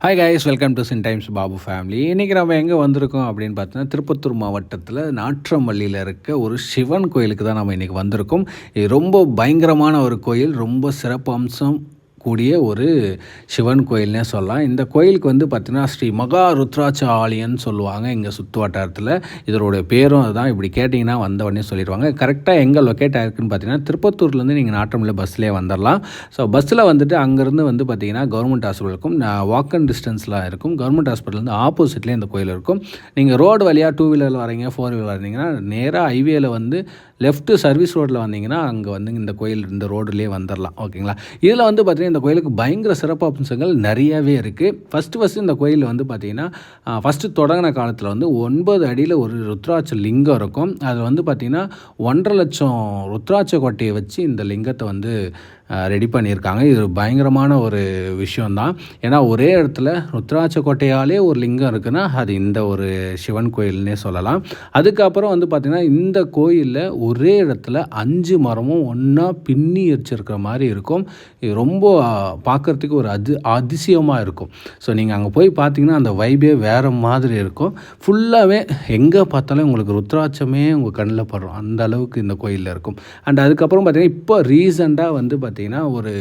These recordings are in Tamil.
ஹாய் கைஸ், வெல்கம் டு சின் டைம்ஸ் பாபு ஃபேமிலி. இன்றைக்கி நம்ம எங்கே வந்திருக்கோம் அப்படின்னு பார்த்தீங்கன்னா, திருப்பத்தூர் மாவட்டத்தில் நாற்றம்பள்ளியில் இருக்க ஒரு சிவன் கோயிலுக்கு தான் நம்ம இன்றைக்கி வந்திருக்கோம். இது ரொம்ப பயங்கரமான ஒரு கோயில், ரொம்ப சிறப்பு அம்சம் கூடிய ஒரு சிவன் கோயில்னே சொல்லலாம். இந்த கோயிலுக்கு வந்து பார்த்திங்கன்னா ஸ்ரீ மகா ருத்ராட்ச ஆலயம்னு சொல்லுவாங்க இங்கே சுற்று வட்டாரத்தில். இதோடைய பேரும் அதுதான். இப்படி கேட்டிங்கன்னா வந்த உடனே சொல்லிடுவாங்க. கரெக்டாக எங்கே லொக்கேட் ஆகிருக்குன்னு பார்த்தீங்கன்னா, திருப்பத்தூர்லேருந்து நீங்கள் நாற்றம்பள்ளி பஸ்லேயே வந்துடலாம். ஸோ பஸ்ஸில் வந்துட்டு அங்கேருந்து வந்து பார்த்திங்கன்னா கவர்மெண்ட் ஹாஸ்பிட்டல் இருக்கும், வாக் அண்ட் டிஸ்டன்ஸில் இருக்கும். கவர்மெண்ட் ஹாஸ்பிட்டல்லேருந்து ஆப்போசிட்லேயே இந்த கோயில் இருக்கும். நீங்கள் ரோடு வழியாக 2 வீலரில் வரீங்க, 4 வீலர் வரீங்கன்னா நேராக ஹைவேயில் வந்து லெஃப்ட்டு சர்வீஸ் ரோட்டில் வந்தீங்கன்னா அங்கே வந்து இந்த கோயில் இந்த ரோடுலேயே வந்துடலாம். ஓகேங்களா? இதில் வந்து பார்த்திங்கன்னா இந்த கோயிலுக்கு பயங்கர சிறப்பு அம்சங்கள் நிறையாவே இருக்குது. ஃபஸ்ட்டு இந்த கோயில் வந்து பார்த்திங்கன்னா ஃபஸ்ட்டு தொடங்கின காலத்தில் வந்து 9 அடியில் ஒரு ருத்ராட்ச லிங்கம் இருக்கும். அதில் வந்து பார்த்திங்கன்னா 1.5 லட்சம் ருத்ராட்ச கொட்டையை வச்சு இந்த லிங்கத்தை வந்து ரெடி பண்ணியிருக்காங்க. இது பயங்கரமான ஒரு விஷயந்தான். ஏன்னா ஒரே இடத்துல ருத்ராட்ச கொட்டையாலே ஒரு லிங்கம் இருக்குன்னா அது இந்த ஒரு சிவன் கோயில்னே சொல்லலாம். அதுக்கப்புறம் வந்து பார்த்திங்கன்னா இந்த கோயிலில் ஒரே இடத்துல 5 மரமும் ஒன்றா பின்னி வச்சிருக்கிற மாதிரி இருக்கும். இது ரொம்ப பார்க்குறதுக்கு ஒரு அதிசயமாக இருக்கும். ஸோ நீங்கள் அங்கே போய் பார்த்தீங்கன்னா அந்த வைபே வேறு மாதிரி இருக்கும். ஃபுல்லாகவே எங்கே பார்த்தாலும் உங்களுக்கு ருத்ராட்சமே உங்கள் கண்ணில் படுறோம், அந்த அளவுக்கு இந்த கோயிலில் இருக்கும். அண்ட் அதுக்கப்புறம் பார்த்திங்கன்னா இப்போ ரீசெண்டாக வந்து பார்த்திங்கன்னா ஒரு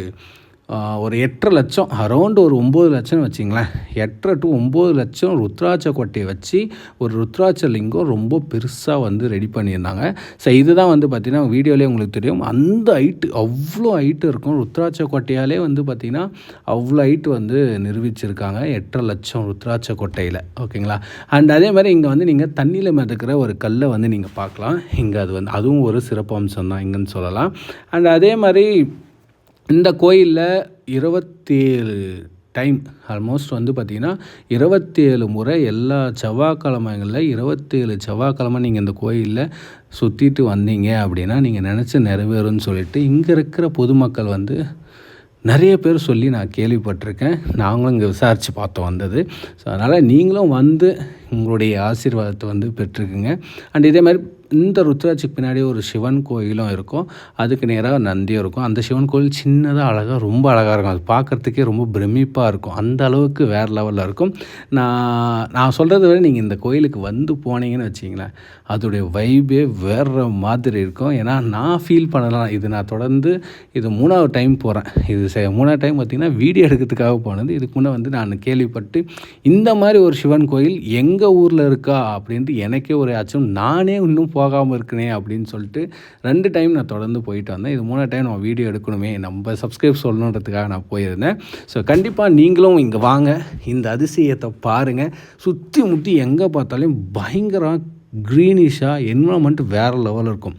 8.5 லட்சம், அரௌண்ட் ஒரு 9 லட்சம்னு வச்சிங்களேன், 8.5 to 9 லட்சம் ருத்ராட்ச கொட்டையை வச்சு ஒரு ருத்ராட்ச லிங்கம் ரொம்ப பெருசாக வந்து ரெடி பண்ணியிருந்தாங்க. ஸோ இதுதான் வந்து பார்த்திங்கன்னா வீடியோலேயே உங்களுக்கு தெரியும். அந்த ஹைட்டு, அவ்வளோ ஹைட்டு இருக்கும். ருத்ராட்ச கொட்டையாலே வந்து பார்த்திங்கன்னா அவ்வளோ ஹைட்டு வந்து நிரூபிச்சிருக்காங்க 8.5 லட்சம் ருத்ராட்ச கொட்டையில். ஓகேங்களா? அண்ட் அதே மாதிரி இங்கே வந்து நீங்கள் தண்ணியில் மிதக்கிற ஒரு கல்லை வந்து நீங்கள் பார்க்கலாம். இங்கே அது வந்து அதுவும் ஒரு சிறப்பு அம்சம் தான் இங்கேன்னு சொல்லலாம். அண்ட் அதே மாதிரி இந்த கோயிலில் 27 டைம் ஆல்மோஸ்ட் வந்து பார்த்திங்கன்னா 27 முறை எல்லா செவ்வாய்க்கிழமைகளில் 27 செவ்வாய்க்கிழமை நீங்கள் இந்த கோயிலில் சுற்றிட்டு வந்தீங்க அப்படின்னா நீங்கள் நினச்சி நிறைவேறும்னு சொல்லிட்டு இங்கே இருக்கிற பொதுமக்கள் வந்து நிறைய பேர் சொல்லி நான் கேள்விப்பட்டிருக்கேன். நாங்களும் இங்கே விசாரித்து பார்த்தோம் வந்தது. ஸோ அதனால் நீங்களும் வந்து உங்களுடைய ஆசீர்வாதத்தை வந்து பெற்றுக்குங்க. அண்ட் இதே மாதிரி இந்த ருத்ராட்சிக்கு பின்னாடி ஒரு சிவன் கோயிலும் இருக்கும். அதுக்கு நேராக நந்தியும் இருக்கும். அந்த சிவன் கோயில் சின்னதாக அழகாக, ரொம்ப அழகாக இருக்கும். அது பார்க்குறதுக்கே ரொம்ப பிரமிப்பாக இருக்கும். அந்த அளவுக்கு வேறு லெவலில் இருக்கும். நான் சொல்கிறத விட நீங்கள் இந்த கோயிலுக்கு வந்து போனீங்கன்னு வச்சிங்களேன், அதோடைய வைபே வேறு மாதிரி இருக்கும். ஏன்னா நான் ஃபீல் பண்ணலாம். இது நான் தொடர்ந்து இது 3வது டைம் போகிறேன். இது 3வது டைம் பார்த்திங்கன்னா வீடியோ எடுக்கிறதுக்காக போனது. இதுக்கு முன்னே வந்து நான் கேள்விப்பட்டு இந்த மாதிரி ஒரு சிவன் கோயில் எங்கள் ஊரில் இருக்கா அப்படின்ட்டு எனக்கே ஒரு ஆச்சும், நானே இன்னும் போகாமல் இருக்கனே அப்படின்னு சொல்லிட்டு 2 டைம் நான் தொடர்ந்து போயிட்டு வந்தேன். இது 3வது டைம் நம்ம வீடியோ எடுக்கணுமே, நம்ம சப்ஸ்கிரைப் சொல்லணுன்றதுக்காக நான் போயிருந்தேன். ஸோ கண்டிப்பாக நீங்களும் இங்கே வாங்க, இந்த அதிசயத்தை பாருங்கள். சுற்றி முற்றி எங்கே பார்த்தாலும் பயங்கர க்ரீனிஷாக என்வரான்மெண்ட் வேறு லெவலில் இருக்கும்.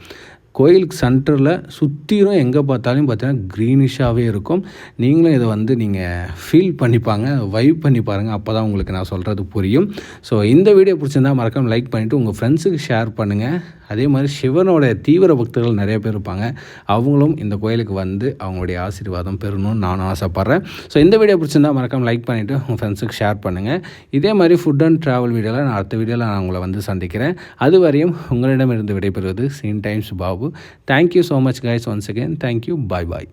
கோயிலுக்கு சென்டரில் சுற்றிலும் எங்கே பார்த்தாலும் பார்த்தீங்கன்னா க்ரீனிஷாகவே இருக்கும். நீங்களும் இதை வந்து நீங்கள் ஃபீல் பண்ணிப்பாங்க, வைப் பண்ணி பாருங்கள். அப்போ தான் உங்களுக்கு நான் சொல்கிறது புரியும். ஸோ இந்த வீடியோ பிடிச்சிருந்தா மறக்காம லைக் பண்ணிவிட்டு உங்கள் ஃப்ரெண்ட்ஸுக்கு ஷேர் பண்ணுங்கள். அதே மாதிரி சிவனோட தீவிர பக்தர்கள் நிறைய பேர் இருப்பாங்க. அவங்களும் இந்த கோயிலுக்கு வந்து அவங்களுடைய ஆசீர்வாதம் பெறணும்னு நானும் ஆசைப்பட்றேன். ஸோ இந்த வீடியோ பிடிச்சிருந்தா மறக்காம லைக் பண்ணிவிட்டு உங்கள் ஃப்ரெண்ட்ஸுக்கு ஷேர் பண்ணுங்கள். இதே மாதிரி ஃபுட் அண்ட் ட்ராவல் வீடியோவில் நான் அடுத்த வீடியோவில் நான் உங்களை வந்து சந்திக்கிறேன். அதுவரையும் உங்களிடமிருந்து விடைபெறுவது சின் times Babu. Thank you so much guys once again. Thank you. Bye bye.